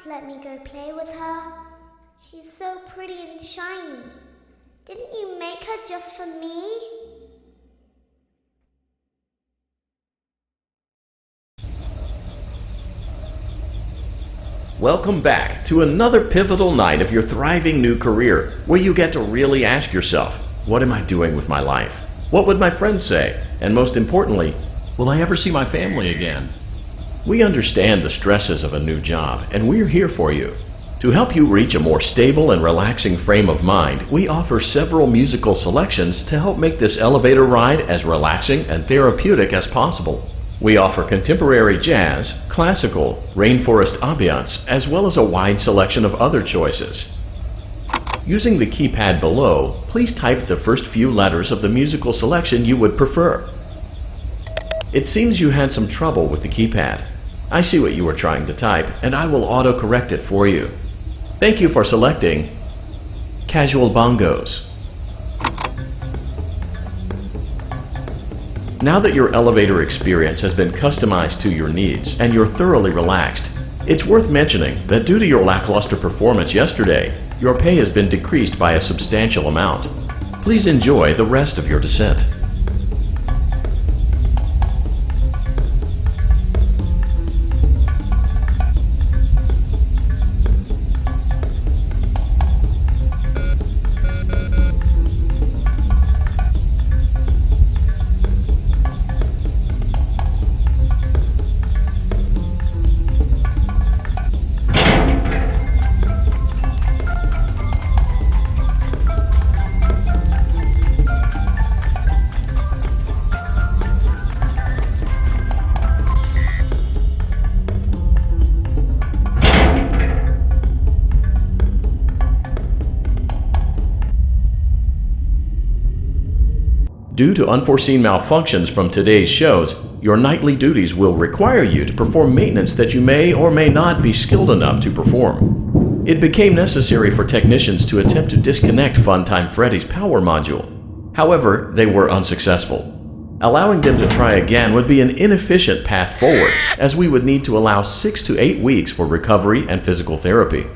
let me go play with her? She's so pretty and shiny. Didn't you make her just for me? Welcome back to another pivotal night of your thriving new career, where you get to really ask yourself, what am I doing with my life? What would my friends say? And most importantly, will I ever see my family again? We understand the stresses of a new job, and we're here for you. To help you reach a more stable and relaxing frame of mind, we offer several musical selections to help make this elevator ride as relaxing and therapeutic as possible. We offer contemporary jazz, classical, rainforest ambiance, as well as a wide selection of other choices. Using the keypad below, please type the first few letters of the musical selection you would prefer. It seems you had some trouble with the keypad. I see what you were trying to type, and I will auto-correct it for you. Thank you for selecting Casual Bongos. Now that your elevator experience has been customized to your needs and you're thoroughly relaxed, it's worth mentioning that due to your lackluster performance yesterday, your pay has been decreased by a substantial amount. Please enjoy the rest of your descent. Due to unforeseen malfunctions from today's shows, your nightly duties will require you to perform maintenance that you may or may not be skilled enough to perform. It became necessary for technicians to attempt to disconnect Funtime Freddy's power module. However, they were unsuccessful. Allowing them to try again would be an inefficient path forward, as we would need to allow 6 to 8 weeks for recovery and physical therapy.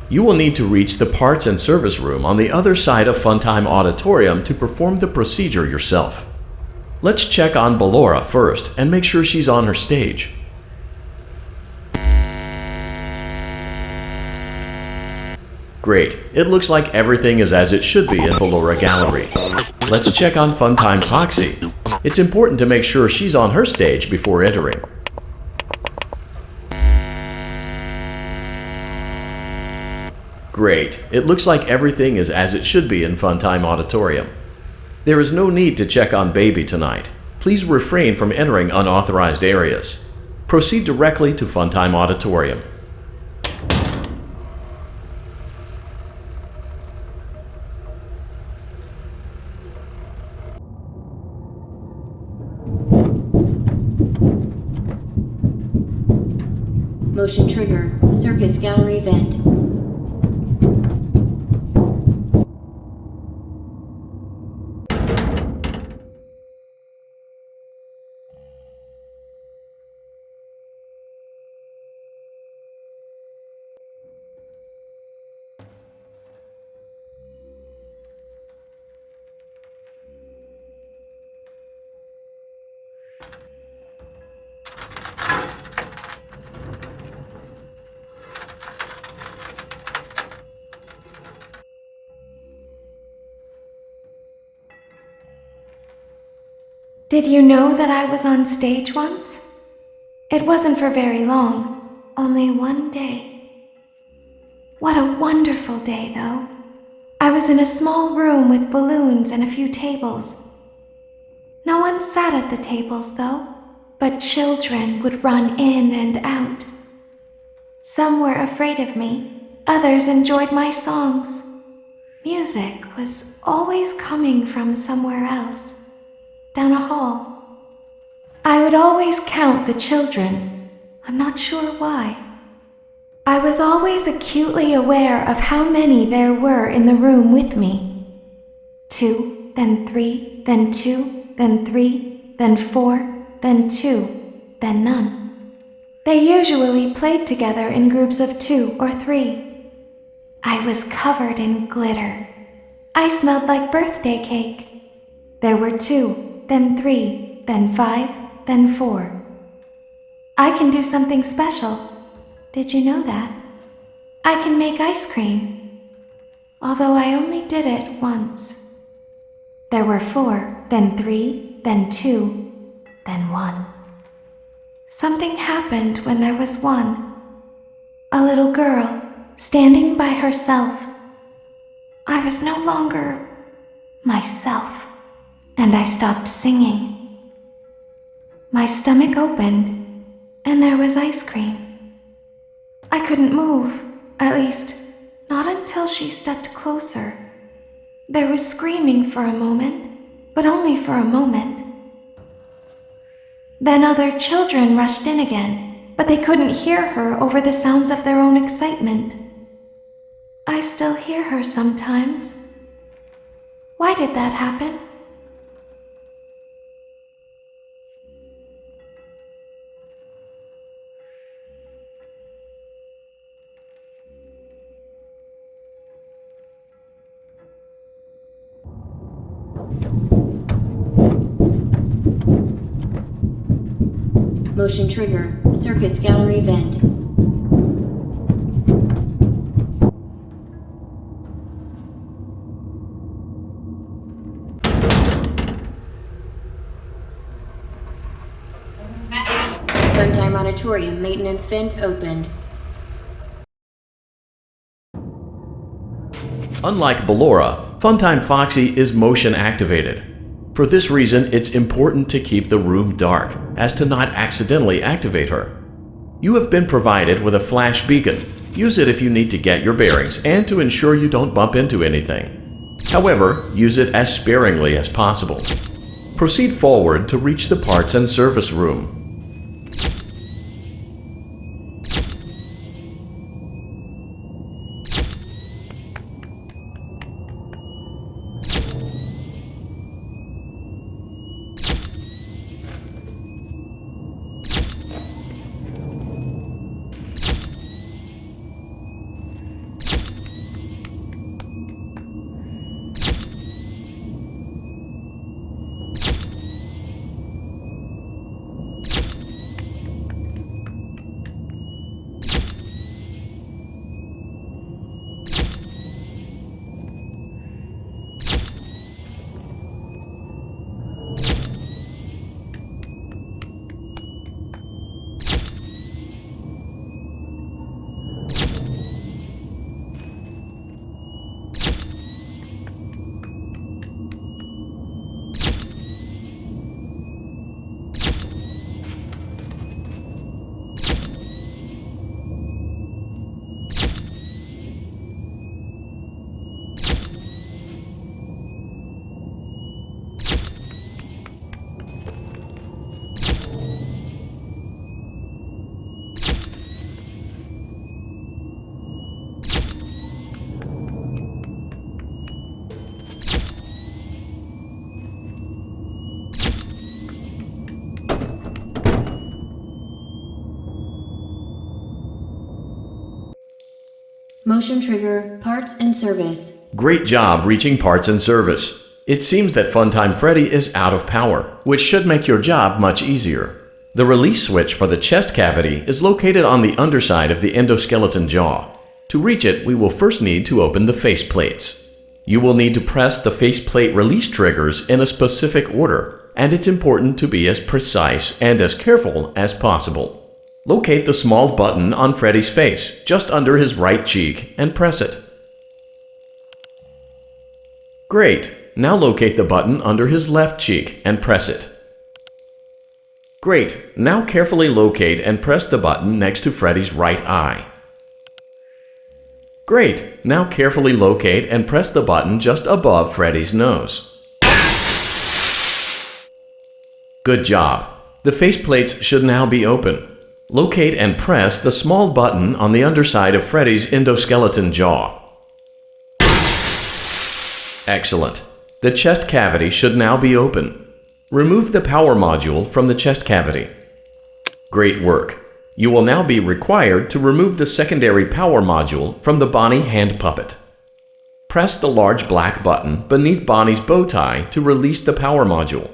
You will need to reach the parts and service room on the other side of Funtime Auditorium to perform the procedure yourself. Let's check on Ballora first and make sure she's on her stage. Great, it looks like everything is as it should be in Ballora Gallery. Let's check on Funtime Foxy. It's important to make sure she's on her stage before entering. Great. It looks like everything is as it should be in Funtime Auditorium. There is no need to check on Baby tonight. Please refrain from entering unauthorized areas. Proceed directly to Funtime Auditorium. Motion trigger, Circus Gallery vent. Did you know that I was on stage once? It wasn't for very long, only one day. What a wonderful day, though. I was in a small room with balloons and a few tables. No one sat at the tables, though, but children would run in and out. Some were afraid of me, others enjoyed my songs. Music was always coming from somewhere else. Down a hall. I would always count the children. I'm not sure why. I was always acutely aware of how many there were in the room with me. 2, then 3, then 2, then 3, then 4, then 2, then none. They usually played together in groups of 2 or 3. I was covered in glitter. I smelled like birthday cake. There were 2, then 3, then 5, then 4. I can do something special. Did you know that? I can make ice cream. Although I only did it once. There were 4, then 3, then 2, then 1. Something happened when there was 1. A little girl standing by herself. I was no longer myself, and I stopped singing. My stomach opened, and there was ice cream. I couldn't move, at least, not until she stepped closer. There was screaming for a moment, but only for a moment. Then other children rushed in again, but they couldn't hear her over the sounds of their own excitement. I still hear her sometimes. Why did that happen? Motion trigger. Circus gallery vent. Funtime auditorium maintenance vent opened. Unlike Ballora, Funtime Foxy is motion activated. For this reason, it's important to keep the room dark, as to not accidentally activate her. You have been provided with a flash beacon. Use it if you need to get your bearings and to ensure you don't bump into anything. However, use it as sparingly as possible. Proceed forward to reach the parts and service room. Motion trigger. Parts and service. Great job reaching parts and service. It seems that Funtime Freddy is out of power, which should make your job much easier. The release switch for the chest cavity is located on the underside of the endoskeleton jaw. To reach it, we will first need to open the face plates. You will need to press the faceplate release triggers in a specific order, and it's important to be as precise and as careful as possible. Locate the small button on Freddy's face, just under his right cheek, and press it. Great! Now locate the button under his left cheek and press it. Great! Now carefully locate and press the button next to Freddy's right eye. Great! Now carefully locate and press the button just above Freddy's nose. Good job! The faceplates should now be open. Locate and press the small button on the underside of Freddy's endoskeleton jaw. Excellent. The chest cavity should now be open. Remove the power module from the chest cavity. Great work. You will now be required to remove the secondary power module from the Bonnie hand puppet. Press the large black button beneath Bonnie's bow tie to release the power module.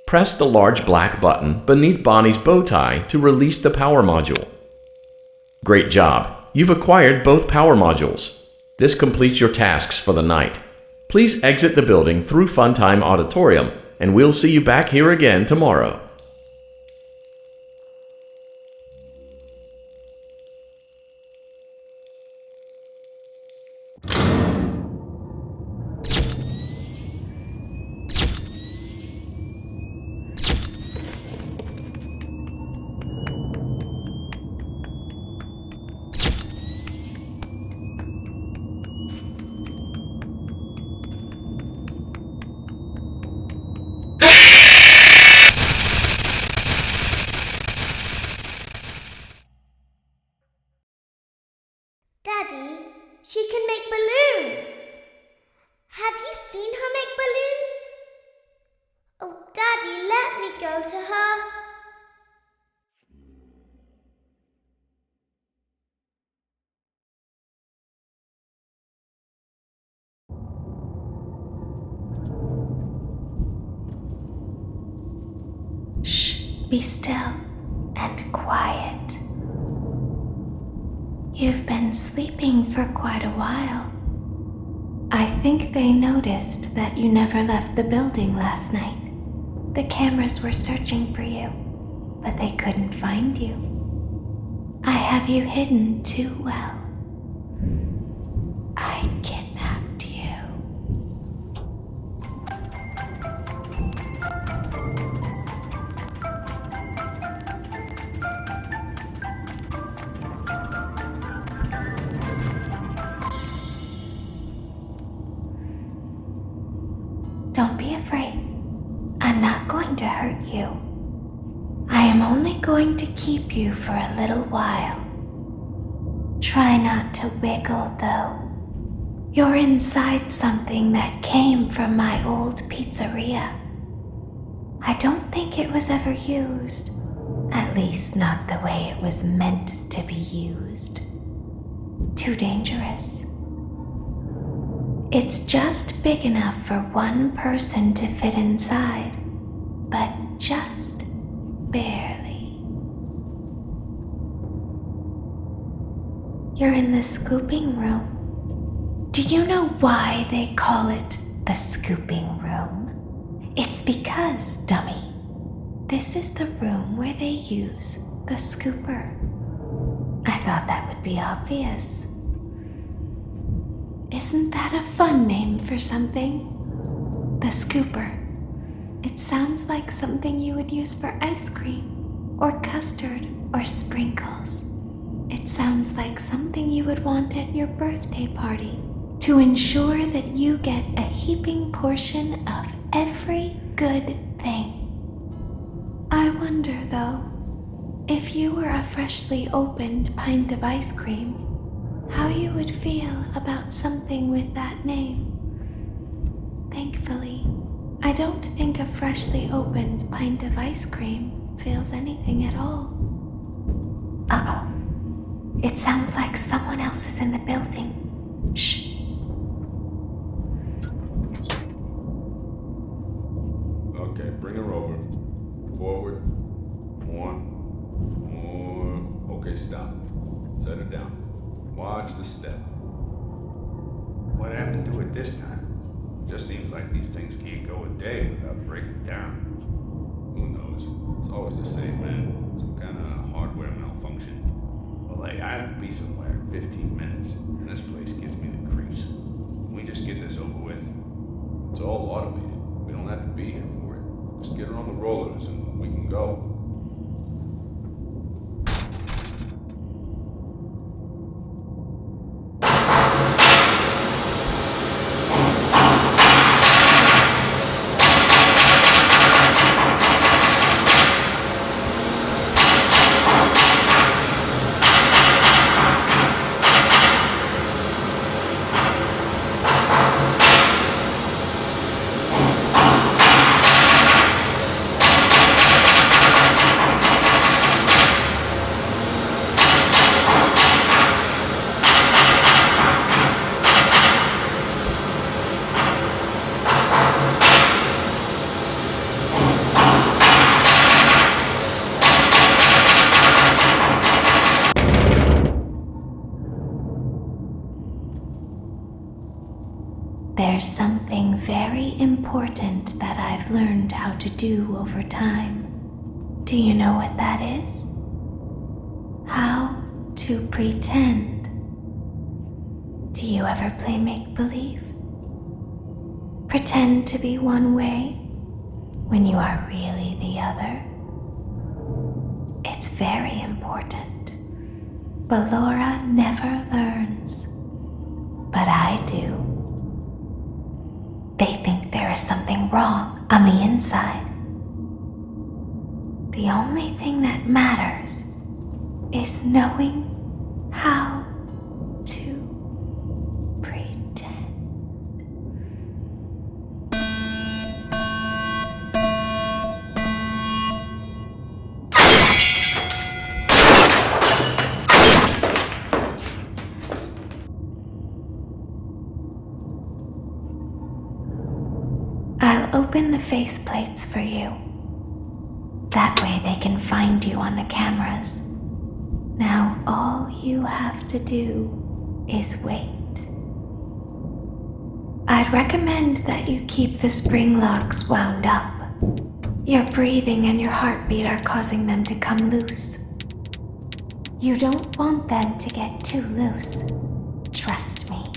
Press the large black button beneath Bonnie's bow tie to release the power module. Great job! You've acquired both power modules. This completes your tasks for the night. Please exit the building through Funtime Auditorium, and we'll see you back here again tomorrow. Daddy, she can make balloons. Have you seen her make balloons? Oh, Daddy, let me go to her. Shh, be still and quiet. You've been sleeping for quite a while. I think they noticed that you never left the building last night. The cameras were searching for you, but they couldn't find you. I have you hidden too well. I kidnapped you. Don't be afraid. I'm not going to hurt you. I am only going to keep you for a little while. Try not to wiggle, though. You're inside something that came from my old pizzeria. I don't think it was ever used. At least not the way it was meant to be used. Too dangerous. It's just big enough for one person to fit inside, but just barely. You're in the scooping room. Do you know why they call it the scooping room? It's because, dummy, this is the room where they use the scooper. I thought that would be obvious. Isn't that a fun name for something? The scooper. It sounds like something you would use for ice cream, or custard, or sprinkles. It sounds like something you would want at your birthday party to ensure that you get a heaping portion of every good thing. I wonder, though, if you were a freshly opened pint of ice cream, how you would feel about something with that name. Thankfully, I don't think a freshly opened pint of ice cream feels anything at all. Uh-oh. It sounds like someone else is in the building. Shh. Okay, bring her over. Forward. More. Okay, stop. Set her down. Watch the step. What happened to it this time? Just seems like these things can't go a day without breaking down. Who knows? It's always the same, man. Some kind of hardware malfunction. Well, hey, I have to be somewhere in 15 minutes, and this place gives me the creeps. Can we just get this over with? It's all automated. We don't have to be here for it. Just get her on the rollers and we can go. There's something very important that I've learned how to do over time. Do you know what that is? How to pretend. Do you ever play make-believe? Pretend to be one way when you are really the other. It's very important. But Laura never learns. But I do. They think there is something wrong on the inside. The only thing that matters is knowing how to pretend. I'll open the faceplates for you. That way they can find you on the cameras. Now all you have to do is wait. I'd recommend that you keep the spring locks wound up. Your breathing and your heartbeat are causing them to come loose. You don't want them to get too loose. Trust me.